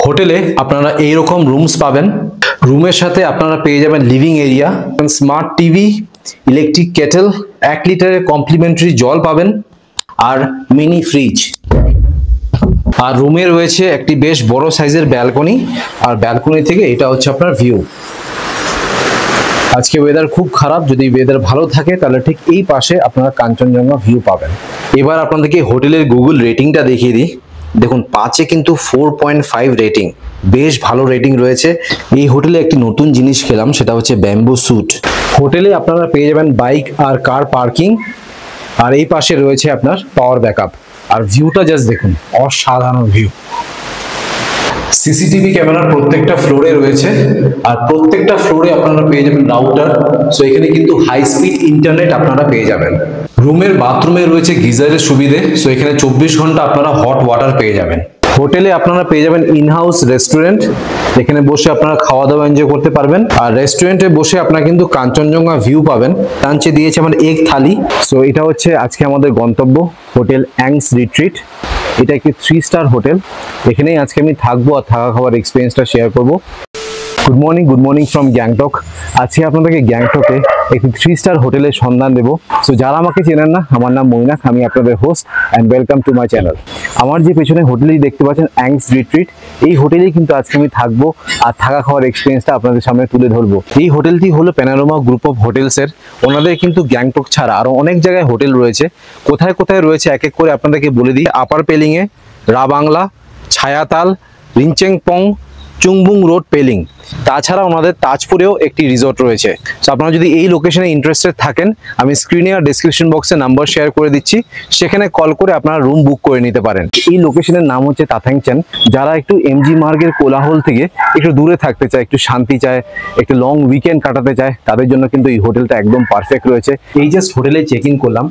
হোটেলে আপনারা এই রকম রুমস পাবেন। রুমের সাথে আপনারা পেয়ে যাবেন living area, smart TV, electric kettle, 1 লিটারের কমপ্লিমেন্টারি জল পাবেন আর মিনি ফ্রিজ। আর রুমে রয়েছে একটি বেশ বড় সাইজের ব্যালকনি, আর ব্যালকনি থেকে এটা হচ্ছে আপনার ভিউ। আজকে ওয়েদার খুব খারাপ, যদি ওয়েদার ভালো থাকে তাহলে ঠিক এই পাশে আপনারা কাঞ্চনজঙ্ঘা ভিউ পাবেন। এবার আপনাদেরকে হোটেলের গুগল রেটিংটা দেখিয়ে দিই। দেখুন 5-এ কিন্তু 4.5 রেটিং, বেশ ভালো রেটিং রয়েছে। এই হোটেলে একটি নতুন জিনিস খেলাম, সেটা হচ্ছে ব্যাম্বু স্যুট। হোটেলে আপনারা পেয়ে যাবেন বাইক আর কার পার্কিং, আর এই পাশে রয়েছে আপনার পাওয়ার ব্যাকআপ। আর ভিউটা জাস্ট দেখুন, অসাধারণ ভিউ। সিসিটিভি ক্যামেরা প্রত্যেকটা ফ্লোরে রয়েছে, আর প্রত্যেকটা ফ্লোরে আপনারা পেয়ে যাবেন রাউটার। সো এখানে কিন্তু হাই স্পিড ইন্টারনেট আপনারা পেয়ে যাবেন। রুমের বাথরুমে রয়েছে গিজারের সুবিধে। সো এখানে 24 ঘন্টা আপনারা হট ওয়াটার পেয়ে যাবেন। হোটেলে আপনারা পেয়ে যাবেন ইনহাউস রেস্টুরেন্ট, এখানে বসে আপনারা খাওয়া দাওয়া এনজয় করতে পারবেন। আর রেস্টুরেন্টে বসে আপনারা কিন্তু কাঞ্চনজঙ্ঘা ভিউ পাবেন। লাঞ্চে দিয়েছে আমার এগ থালি। সো এটা হচ্ছে আজকে আমাদের গন্তব্য, হোটেল অ্যাংস রিট্রিট। এটা একটি 3 স্টার হোটেল। এখানেই আজকে আমি থাকবো আর থাকা খাওয়ার এক্সপিরিয়েন্সটা শেয়ার করব। Good morning from Gangtok. আজকে আপনাদেরকে গ্যাংটকে একটি 3 স্টার হোটেলের সন্ধান দেবো। সো যারা আমাকে চেনেন না, আমার নাম মৈনাক, আমি আপনাদের host and welcome to my channel. আমার যে পেছনে হোটেলেই দেখতে পাচ্ছেন অ্যাংস রিট্রিট, এই হোটেলেই কিন্তু আজকে আমি থাকবো আর থাকা খাওয়ার এক্সপিরিয়েন্সটা আপনাদের সামনে তুলে ধরবো। এই হোটেলটি হলো প্যানোরামা গ্রুপ অফ হোটেলসের। ওনাদের কিন্তু গ্যাংটক ছাড়া আরও অনেক জায়গায় হোটেল রয়েছে। কোথায় কোথায় রয়েছে এক এক করে আপনাদেরকে বলে দিই। আপার পেলিংয়ে, রাবাংলা, ছায়াতাল, রিনচেংপং, চুংবুং রোড, পেলিং। তাছাড়া ওনাদের তাজপুরেও একটি রিসোর্ট রয়েছে। সো আপনারা যদি এই লোকেশনে ইন্টারেস্টেড থাকেন, আমি স্ক্রিনে আর ডেসক্রিপশন বক্সে নাম্বার শেয়ার করে দিচ্ছি, সেখানে কল করে আপনারা রুম বুক করে নিতে পারেন। এই লোকেশনের নাম হচ্ছে তাথাংচেন। যারা একটু এমজি মার্গের কোলাহল থেকে একটু দূরে থাকতে চায়, একটু শান্তি চায়, একটু লং উইকেন্ড কাটাতে চায়, তাদের জন্য কিন্তু এই হোটেলটা একদম পারফেক্ট রয়েছে। এই জাস্ট হোটেলে চেক ইন করলাম।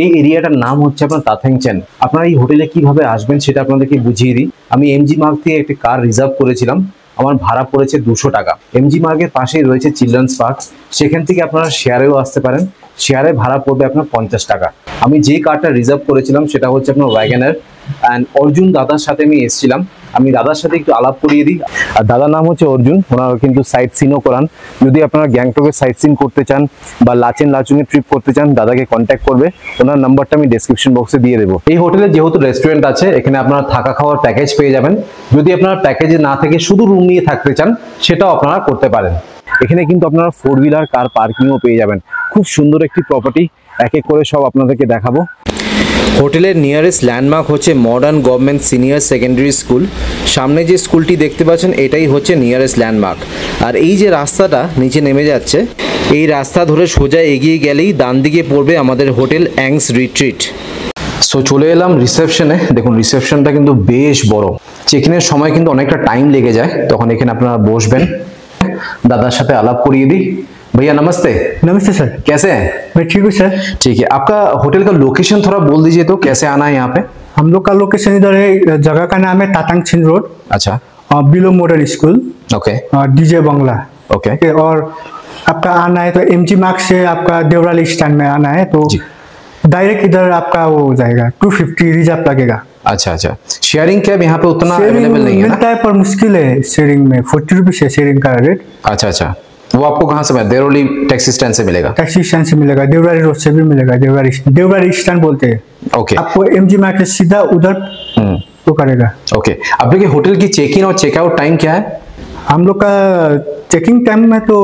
এই এরিয়াটার নাম হচ্ছে আপনার তাথাংচেন। আপনারা এই হোটেলে কিভাবে আসবেন সেটা আপনাদেরকে বুঝিয়ে দিই। আমি এমজি মার্গ থেকে একটি কার রিজার্ভ করেছিলাম, আমার ভাড়া পড়েছে 200 টাকা। এমজি মার্গের পাশেই রয়েছে চিলড্রেন্স পার্ক, সেখান থেকে আপনারা শেয়ারেও আসতে পারেন। শেয়ারে ভাড়া পড়বে আপনার 50 টাকা। আমি যে কারটা রিজার্ভ করেছিলাম সেটা হচ্ছে আপনার ওয়াগনার, অ্যান্ড অর্জুন দাদার সাথে আমি এসেছিলাম। আমি দাদার সাথে একটু আলাপ করিয়ে দিই। আর দাদার নাম হচ্ছে অর্জুন, ওনারা কিন্তু সাইট সিনও করান। যদি আপনারা গ্যাংটকের সাইট সিন করতে চান বা লাচুংয়ে ট্রিপ করতে চান, দাদাকে কন্ট্যাক্ট করবে। ওনার নাম্বারটা আমি ডেসক্রিপশন বক্সে দিয়ে দেবো। এই হোটেলে যেহেতু রেস্টুরেন্ট আছে, এখানে আপনারা থাকা খাওয়ার প্যাকেজ পেয়ে যাবেন। যদি আপনারা প্যাকেজে না থেকে শুধু রুম নিয়ে থাকতে চান, সেটাও আপনারা করতে পারেন। এখানে কিন্তু আপনারা 4 হুইলার কার পার্কিংও পেয়ে যাবেন। খুব সুন্দর একটি প্রপার্টি, এক এক করে সব আপনাদেরকে দেখাবো। হোটেলের নিয়ারেস্ট ল্যান্ডমার্ক হচ্ছে modern government senior secondary school. সামনে যে স্কুলটি দেখতে পাচ্ছেন এটাই হচ্ছে নিয়ারেস্ট ল্যান্ডমার্ক। আর এই যে রাস্তাটা নিচে নেমে যাচ্ছে, এই রাস্তা ধরে সোজা এগিয়ে গেলেই ডান দিকে পড়বে আমাদের হোটেল অ্যাংস রিট্রিট। সো চলে এলাম রিসেপশনে। দেখুন রিসেপশনটা কিন্তু বেশ বড়। চেক ইনের সময় কিন্তু অনেকটা টাইম লেগে যায়, তখন এখানে আপনারা বসবেন। দাদার সাথে আলাপ करिए दी। भैया नमस्ते। नमस्ते सर, कैसे हैं? मैं ठीक हूँ सर। ठीक है, आपका होटल का लोकेशन थोड़ा बोल दीजिए तो, कैसे आना है यहाँ पे? हम लोग का लोकेशन इधर है, जगह का नाम है तातांगछिन रोड, अच्छा, below modern school, okay DJ बंगला। ओके, और आपका आना है तो एमजी मार्ग से आपका देवराली स्टैंड में आना है, तो डायरेक्ट इधर आपका वो हो जाएगा 250 रिजर्व लगेगा। अच्छा अच्छा। शेयरिंग कैब यहाँ पे उतना अवेलेबल नहीं है ना? मिलता है पर मुश्किल है शेयरिंग में, 40 रुपीज है शेयरिंग का रेट। अच्छा अच्छा, वो आपको कहाँ से मिलेगा? देवराली टैक्सी स्टैंड से मिलेगा? टैक्सी स्टैंड से मिलेगा, देवराली रोड से भी मिलेगा। देवराली स्टैंड बोलते हैं। ओके, आपको एमजी मार्ग से सीधा उधर तो करेगा। ओके, आपके होटल की चेक इन और चेकआउट टाइम क्या है? हम लोग का चेकिंग टाइम में तो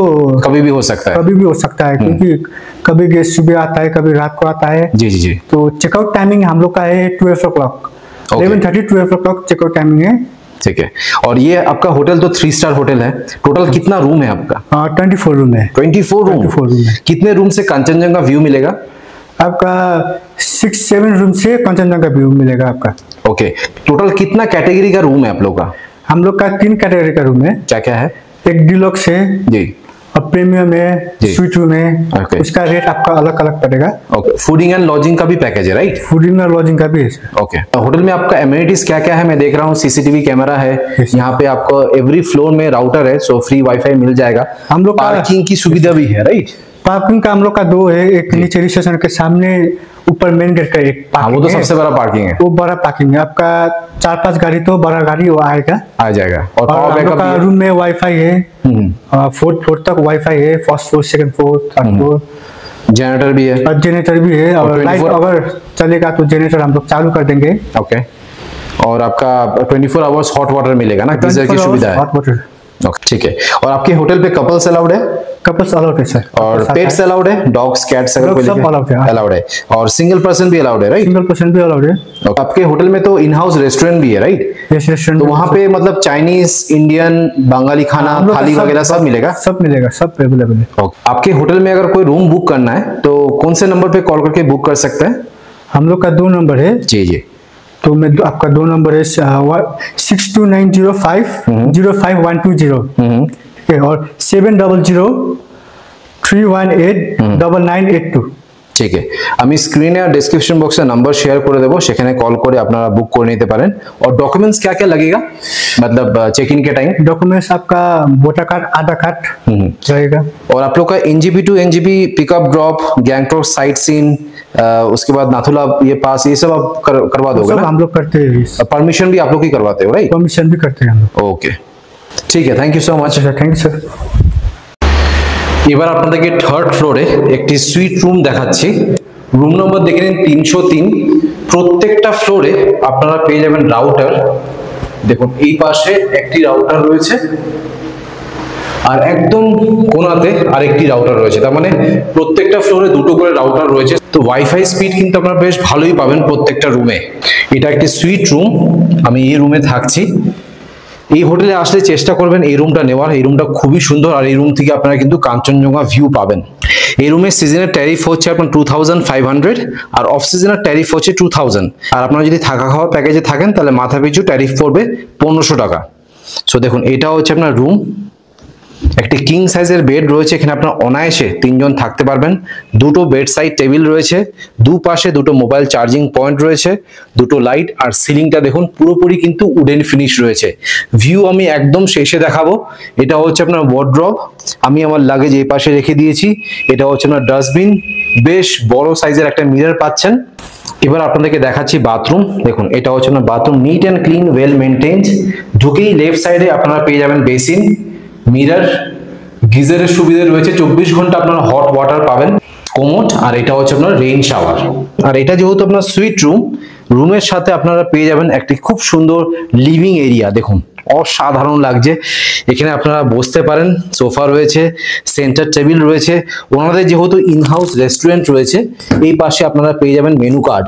कभी भी हो सकता है, कभी भी हो सकता है, क्योंकि कभी गेस्ट सुबह आता है, कभी रात को आता है। जी जी जी। तो चेकआउट टाइमिंग हम लोग का है 12 o'clock, 11:30 12 o'clock चेकआउट टाइमिंग है। ठीक है। और ये आपका होटल तो 3 स्टार होटल है। टोटल कितना रूम है आपका? 24 रूम है। 24 रूम? 24 रूम है। कितने रूम से कांचनजंगा व्यू मिलेगा? आपका 6-7 रूम से कांचनजंगा व्यू मिलेगा आपका। ओके, टोटल कितना कैटेगरी का रूम है आप लोग का? हम लोग का 3 कैटेगरी का रूम है। क्या क्या है? एक डिलक्स है जी, और प्रीमियम है, स्वीट रूम है। Okay. उसका रेट आपका अलग अलग पड़ेगा। ओके, फूडिंग एंड लॉजिंग का भी पैकेज है, राइट? फूडिंग और लॉजिंग का भी है। ओके, होटल में आपका एमिनिटीज क्या क्या है? मैं देख रहा हूँ सीसीटीवी कैमरा है, यहाँ पे आपको एवरी फ्लोर में राउटर है, सो फ्री वाईफाई मिल जाएगा। हम लोग पार्किंग की सुविधा भी है, राइट? पार्किंग का हम लोग का दो है, एक नीचे रिसेप्शन के सामने, ऊपर मेन गेट का एक हाँ, वो तो सबसे बड़ा पार्किंग है, वो बड़ा पार्किंग है आपका। 4-5 गाड़ी तो बड़ा गाड़ी वो आएगा, आ जाएगा। और और पावर हम लोग बैकअप का रूम में वाईफाई है, 4th फ्लोर तक वाईफाई है, 1st floor 2nd floor 3rd floor, generator भी है, और जनरेटर भी है। और लाइट 24 अगर चलेगा तो जनरेटर हम लोग चालू कर देंगे। ओके। और आपका 24 आवर्स हॉट वाटर मिलेगा ना, गीजर की 24 सुविधा है। Hot water. ओके, ठीक है। और आपके होटल पे कपल्स अलाउड है? कपल्स अलाउड है सर। और पेट्स अलाउड है? डॉग्स, कैट्स अगर कोई सब allowed है। अलाउड है। और सिंगल पर्सन भी अलाउड है, राइट? सिंगल पर्सन भी अलाउड है। Okay. आपके होटल में तो इन हाउस रेस्टोरेंट भी है, राइट? Yes, restaurant. तो वहाँ पे मतलब चाइनीज, इंडियन, बंगाली खाना, हम लोग का थाली वगैरह सब मिलेगा? सब मिलेगा, सब अवेलेबल है। Okay. आपके होटल में अगर कोई रूम बुक करना है तो कौन से नंबर पे कॉल करके बुक कर सकते हैं? हम लोग का 2 नंबर है। जी जी। तो मैं आपका 2 नंबर है 6290505120, ठीक है, और 7003189982। ঠিক আছে, আমি স্ক্রিনে আর ডেসক্রিপশন বক্সে নাম্বার শেয়ার করে দেবো, সেখানে কল করে আপনারা বুক করে নিতে পারেন। और डॉक्यूमेंट्स क्या क्या लगेगा, मतलब चेक इन के टाइम? डॉक्यूमेंट्स आपका वोटर कार्ड, आधार कार्ड रहेगा। और आप लोग का NJP to NJP pickup drop, Gangtok sight seen, उसके बाद नाथुला ये पास, ये सब आप करवा दोगे सब ना? हम लोग करते हैं। परमिशन भी आप लोग ही करवाते हो, राइट? परमिशन भी करते हैं हम लोग। ओके, ठीक है, थैंक यू सो मच। अच्छा, थैंक यू सर। এবার আপনাদেরকে 3rd ফ্লোরে একটি সুইট রুম দেখাচ্ছি। রুম নম্বর দেখে নিন 303। প্রত্যেকটা ফ্লোরে আপনারা পেয়ে যাবেন রাউটার। দেখুন এই পাশে একটি রাউটার রয়েছে, আর একদম কোণাতে আরেকটি রাউটার রয়েছে। তার মানে প্রত্যেকটা ফ্লোরে দুটো করে রাউটার রয়েছে। তো ওয়াইফাই স্পিড কিন্তু আপনারা বেশ ভালোই পাবেন প্রত্যেকটা রুমে। এটা একটি সুইট রুম, আমি এই রুমে থাকছি। এই হোটেলে আসলে চেষ্টা করবেন এই রুমটা নেওয়ার। এই রুমটা খুবই সুন্দর, আর এই রুম থেকে আপনারা কিন্তু কাঞ্চনজঙ্ঘা ভিউ পাবেন। এই রুমের সিজনের ট্যারিফ হচ্ছে আপনার 2500, আর অফ সিজনের ট্যারিফ হচ্ছে 2000। আর আপনারা যদি থাকা খাওয়া প্যাকেজে থাকেন তাহলে মাথা পিছু ট্যারিফ পড়বে 1500 টাকা। সো দেখুন, এটা হচ্ছে আপনার রুম। একটি কিং সাইজের বেড রয়েছে, এখানে আপনার অনায়াসে 3 জন থাকতে পারবেন। দুটো বেড সাইড টেবিল রয়েছে, দুপাশে দুটো মোবাইল চার্জিং পয়েন্ট রয়েছে, দুটো লাইট, আর সিলিংটা দেখুন পুরোপুরি কিন্তু উডেন ফিনিশ রয়েছে। ভিউ আমি একদম শেষে দেখাবো। এটা হচ্ছে আপনার ওয়ার্ড্রব, আমি আমার লাগেজ এই পাশে রেখে দিয়েছি। এটা হচ্ছে আপনার ডাস্টবিন, বেশ বড় সাইজের একটা মিরর পাচ্ছেন। এবার আপনাদেরকে দেখাচ্ছি বাথরুম। দেখুন, এটা হচ্ছে আপনার bathroom, neat and clean, well maintained. ঢুকেই লেফট সাইডে আপনারা পেয়ে যাবেন বেসিন, মিরর, গিজারের সুবিধা রয়েছে, 24 ঘন্টা আপনারা হট ওয়াটার পাবেন, কোমোড, আর এটা হচ্ছে আপনার রেইন শাওয়ার। আর এটা যেহেতু আপনার সুইট রুম, রুমের সাথে আপনারা পেয়ে যাবেন একটি খুব সুন্দর লিভিং এরিয়া। দেখুন, অসাধারণ লাগছে। এখানে আপনারা বসতে পারেন, সোফা রয়েছে, সেন্টার টেবিল রয়েছে। ওনাদের যেহেতু ইনহাউস রেস্টুরেন্ট রয়েছে, এই পাশে আপনারা পেয়ে যাবেন মেনু কার্ড।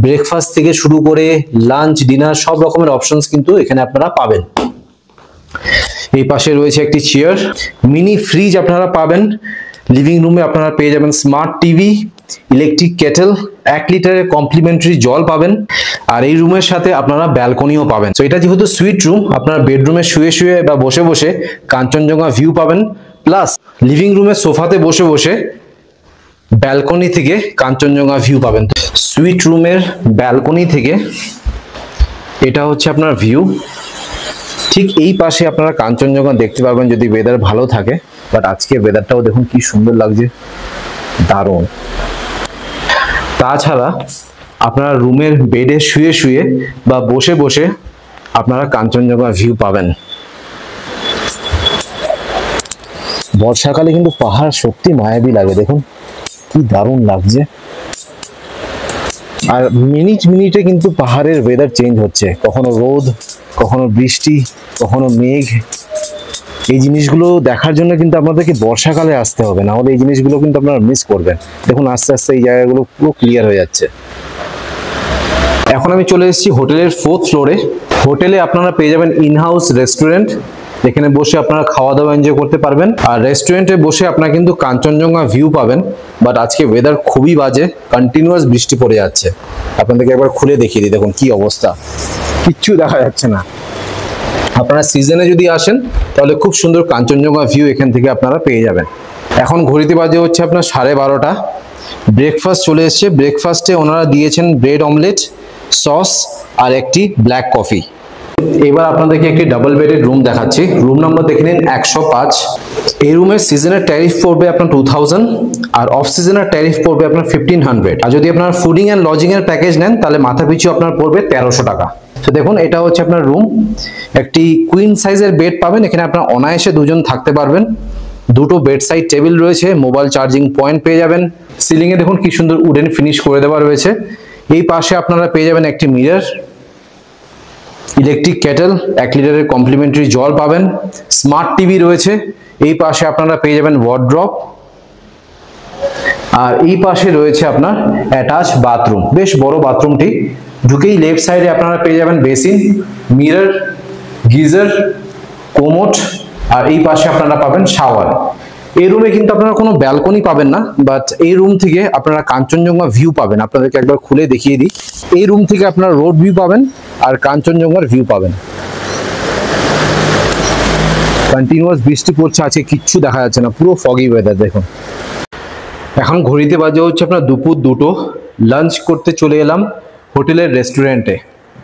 ব্রেকফাস্ট থেকে শুরু করে লাঞ্চ, ডিনার সব রকমের অপশনস কিন্তু এখানে আপনারা পাবেন। এই পাশে রয়েছে একটি চেয়ার, মিনি ফ্রিজ আপনারা পাবেন। লিভিং রুমে আপনারা পেয়ে যাবেন স্মার্ট টিভি, ইলেকট্রিক কেটেল, 1 লিটারের কমপ্লিমেন্টারি জল পাবেন। আর এই রুমের সাথে আপনারা ব্যালকনিও পাবেন। তো এটা যেহেতু সুইট রুম, আপনারা বেডরুমে শুয়ে শুয়ে বা বসে বসে কাঞ্চনজঙ্ঘা ভিউ পাবেন, প্লাস লিভিং রুমের সোফাতে বসে বসে ব্যালকনি থেকে কাঞ্চনজঙ্ঘা ভিউ পাবেন। সুইট রুমের ব্যালকনি থেকে এটা হচ্ছে আপনার ভিউ। ঠিক এই পাশে আপনারা কাঞ্চনজঙ্ঘা দেখতে পাবেন যদি ওয়েদার ভালো থাকে। বাট আজকে ওয়েদারটাও দেখুন কি সুন্দর লাগছে, দারুণ। তাছাড়া আপনারা রুমের বেডে শুয়ে শুয়ে বা বসে বসে আপনারা কাঞ্চনজঙ্ঘা ভিউ পাবেন। বর্ষাকালে কিন্তু পাহাড় সত্যি মায়াবী লাগে, দেখুন কি দারুণ লাগছে। আর মিনিট মিনিটে কিন্তু পাহাড়ের ওয়েদার চেঞ্জ হচ্ছে, কখনো রোদ, কখনো বৃষ্টি, কখনো মেঘ। এই জিনিসগুলো দেখার জন্য কিন্তু আপনাদেরকে বর্ষাকালে আসতে হবে, না হলে এই জিনিসগুলো কিন্তু আপনারা মিস করবেন। দেখুন আস্তে আস্তে এই জায়গাগুলো পুরো ক্লিয়ার হয়ে যাচ্ছে। এখন আমি চলে এসেছি হোটেলের 4th ফ্লোরে। হোটেলে আপনারা পেয়ে যাবেন ইনহাউস রেস্টুরেন্ট, এখানে বসে আপনারা খাওয়া দাওয়া এনজয় করতে পারবেন। আর রেস্টুরেন্টে বসে আপনারা কিন্তু কাঞ্চনজঙ্ঘা ভিউ পাবেন। বাট আজকে ওয়েদার খুবই বাজে, কন্টিনিউয়াস বৃষ্টি পড়ে যাচ্ছে। আপনাদেরকে একবার খুলে দেখিয়ে দিই, দেখুন কি অবস্থা, কিচ্ছু দেখা যাচ্ছে না। আপনারা সিজনে যদি আসেন তাহলে খুব সুন্দর কাঞ্চনজঙ্ঘা ভিউ এখান থেকে আপনারা পেয়ে যাবেন। এখন ঘড়িতে বাজে হচ্ছে আপনার 12:30। ব্রেকফাস্ট চলে এসছে। ব্রেকফাস্টে ওনারা দিয়েছেন ব্রেড অমলেট, সস আর একটি ব্ল্যাক কফি। এবার আপনাদেরকে একটি ডাবল বেডের রুম দেখাচ্ছি। রুম নাম্বার দেখে নিন 105। এই রুমের সিজনের ট্যারিফ পড়বে আপনার 2000 আর অফ সিজনের ট্যারিফ পড়বে আপনার 1500। আর যদি আপনার ফুডিং এন্ড লজিং এর প্যাকেজ নেন তাহলে মাথা পিছু আপনার পড়বে 1300 টাকা। তো দেখুন এটা হচ্ছে আপনার রুম, একটি কুইন সাইজের বেড পাবেন, এখানে আপনার অনায়াসে দুজন থাকতে পারবেন। দুটো বেড সাইড টেবিল রয়েছে, মোবাইল চার্জিং পয়েন্ট পেয়ে যাবেন। সিলিং এ দেখুন কি সুন্দর উডেন ফিনিশ করে দেওয়া রয়েছে। এই পাশে আপনারা পেয়ে যাবেন একটি মিরর, ইলেকট্রিক কেটেল, 1 লিটারের কমপ্লিমেন্টারি জল পাবেন, স্মার্ট টিভি রয়েছে। এই পাশে আপনারা পেয়ে যাবেন ওয়ার্ড্রপ, আর এই পাশে রয়েছে আপনার অ্যাটাচ বাথরুম, বেশ বড় বাথরুমটি। ঢুকেই লেফট সাইডে আপনারা পেয়ে যাবেন বেসিন, মিরর, গিজার, কোমোড, আর এই পাশে আপনারা পাবেন শাওয়ার। এই রুমে কিন্তু আপনারা কোনো ব্যালকনি পাবেন না, বাট এই রুম থেকে আপনারা কাঞ্চনজঙ্ঘা ভিউ পাবেন। আপনাদেরকে একবার খুলে দেখিয়ে দিই। এই রুম থেকে আপনারা রোড ভিউ পাবেন আর কাঞ্চনজঙ্ঘার ভিউ পাবেন। কন্টিনিউয়াস বৃষ্টি পড়ছে, আছে কিচ্ছু দেখা যাচ্ছে না, পুরো ফগি ওয়েদার। দেখুন এখন ঘড়িতে বাজে হচ্ছে আপনার দুপুর 2টো। লাঞ্চ করতে চলে এলাম হোটেলের রেস্টুরেন্টে,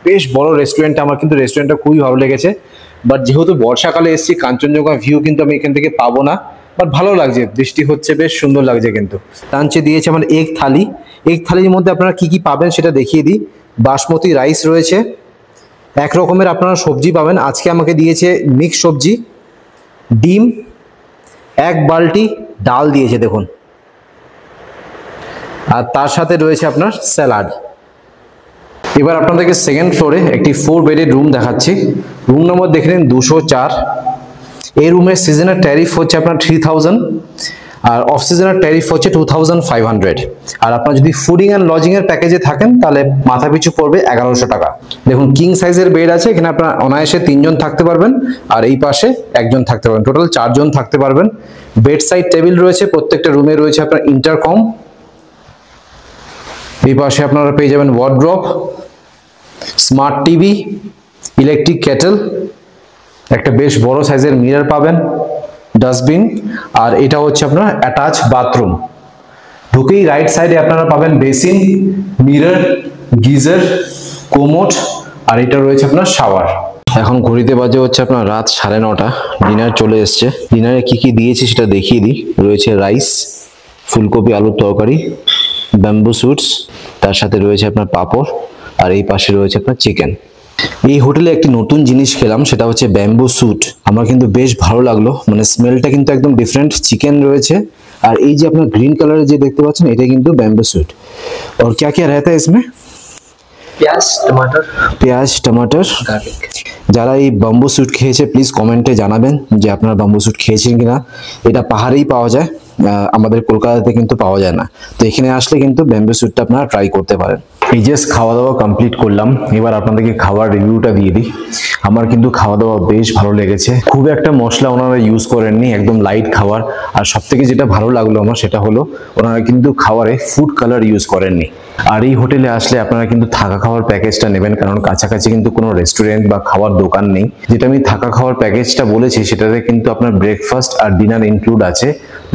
বেশ বড় রেস্টুরেন্টে। আমার কিন্তু রেস্টুরেন্টটা খুবই ভালো লেগেছে, বাট যেহেতু বর্ষাকালে এসেছি কাঞ্চনজঙ্ঘা ভিউ কিন্তু আমি এখান থেকে পাবো না, বাট ভালো লাগছে, বৃষ্টি হচ্ছে, বেশ সুন্দর লাগছে। কিন্তু লাঞ্চে দিয়েছে আমার এগ থালি। এগ থালির মধ্যে আপনারা কি কি পাবেন সেটা দেখিয়ে দিই। বাসমতি রাইস রয়েছে, এক রকমের আপনারা সবজি পাবেন। আজকে আমাকে দিয়েছে মিক্স সবজি, ডিম, 1 বালতি ডাল দিয়েছে দেখুন, আর তার সাথে রয়েছে আপনার স্যালাড। এবার আপনাদেরকে সেকেন্ড ফ্লোরে একটি 4 বেডের রুম দেখাচ্ছি। রুম নম্বর দেখে নিন 204। এই রুমের সিজনের ট্যারিফ হচ্ছে আপনার 3000 আর অফ সিজনের ট্যারিফ হচ্ছে 2500। আর আপনার যদি ফুডিং অ্যান্ড লজিং এর প্যাকেজে থাকেন তাহলে মাথা পিছু পড়বে 1100 টাকা। দেখুন কিং সাইজের বেড আছে, এখানে আপনার অনায়াসে 3 জন থাকতে পারবেন, আর এই পাশে 1 জন থাকতে পারবেন, টোটাল 4 জন থাকতে পারবেন। বেড সাইড টেবিল রয়েছে, প্রত্যেকটা রুমে রয়েছে আপনার ইন্টারকম। এই পাশে আপনারা পেয়ে যাবেন wardrobe, smart TV, electric kettle, একটা বেশ বড় সাইজের মিরর পাবেন, ডাস্টবিন, আর এটা হচ্ছে আপনার অ্যাটাচ বাথরুম। ঢুকেই রাইট সাইডে আপনারা পাবেন বেসিন, মিরর, গিজার, কোমোড, আর এটা রয়েছে আপনার শাওয়ার। এখন ঘড়িতে বাজে হচ্ছে আপনার রাত 9:30। ডিনার চলে এসছে। ডিনারে কি কি দিয়েছে সেটা দেখিয়ে দিই। রয়েছে রাইস, ফুলকপি আলুর তরকারি, ব্যাম্বু সুটস, তার সাথে রয়েছে আপনার পাঁপড়, আর এই পাশে রয়েছে আপনার চিকেন। এই হোটেলে একটি নতুন জিনিস খেলাম, সেটা হচ্ছে ব্যাম্বু স্যুট। আমার কিন্তু বেশ ভালো লাগলো, মানে স্মেলটা কিন্তু একদম ডিফারেন্ট। চিকেন রয়েছে, আর এই যে আপনার গ্রিন কালারের যে দেখতে পাচ্ছেন এটা কিন্তু ব্যাম্বু স্যুট। और क्या क्या रहता है इसमें? পেঁয়াজ, টমাটার, গার্লিক। যারা এই বাম্বু স্যুট খেয়েছে প্লিজ কমেন্টে জানাবেন যে আপনারা বাম্বু স্যুট খেয়েছেন কিনা। এটা পাহাড়েই পাওয়া যায়, আমাদের কলকাতাতে কিন্তু পাওয়া যায় না। তো এখানে আসলে কিন্তু ব্যাম্বু স্যুটটা আপনারা ট্রাই করতে পারেন। এই যে খাওয়া দাওয়া কমপ্লিট করলাম, এবার আপনাদেরকে খাবার রিভিউটা দিয়ে দিই। আমার কিন্তু খাওয়া দাওয়া বেশ ভালো লেগেছে। খুব একটা মশলা ওনারা ইউজ করেননি, একদম লাইট খাবার। আর সবথেকে যেটা ভালো লাগলো আমার সেটা হলো ওনারা কিন্তু খাবারে ফুড কালার ইউজ করেননি। আর এই হোটেলে আসলে আপনারা কিন্তু থাকা খাওয়ার প্যাকেজটা নেবেন, কারণ কাছাকাছি কিন্তু কোনো রেস্টুরেন্ট বা খাওয়ার দোকান নেই। যেটা আমি থাকা খাওয়ার প্যাকেজটা বলেছি সেটাতে কিন্তু আপনার ব্রেকফাস্ট আর ডিনার ইনক্লুড আছে,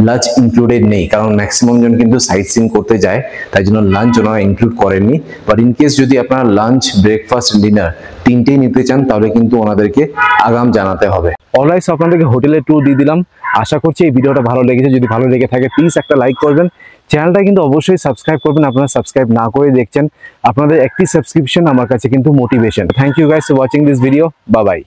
লাঞ্চ ইনক্লুডেড নেই। কারণ ম্যাক্সিমাম জন কিন্তু সাইট সিইং করতে যায়, তাই জন্য লাঞ্চ ওনারা ইনক্লুড করেননি। বাট ইন কেস যদি আপনারা লাঞ্চ, ব্রেকফাস্ট, ডিনার তিনটেই নিতে চান তাহলে কিন্তু ওনাদেরকে আগাম জানাতে হবে। অলরাইট, আপনাদেরকে হোটেলের ট্যুর দিয়ে দিলাম। আশা করছি এই ভিডিওটা ভালো লেগেছে। যদি ভালো লেগে থাকে প্লিজ একটা লাইক করবেন, চ্যানেলটা কিন্তু অবশ্যই সাবস্ক্রাইব করবেন। আপনারা সাবস্ক্রাইব না করে দেখছেন, আপনাদের একটি সাবস্ক্রিপশন আমার কাছে কিন্তু motivation. Thank you guys for watching this video. Bye by.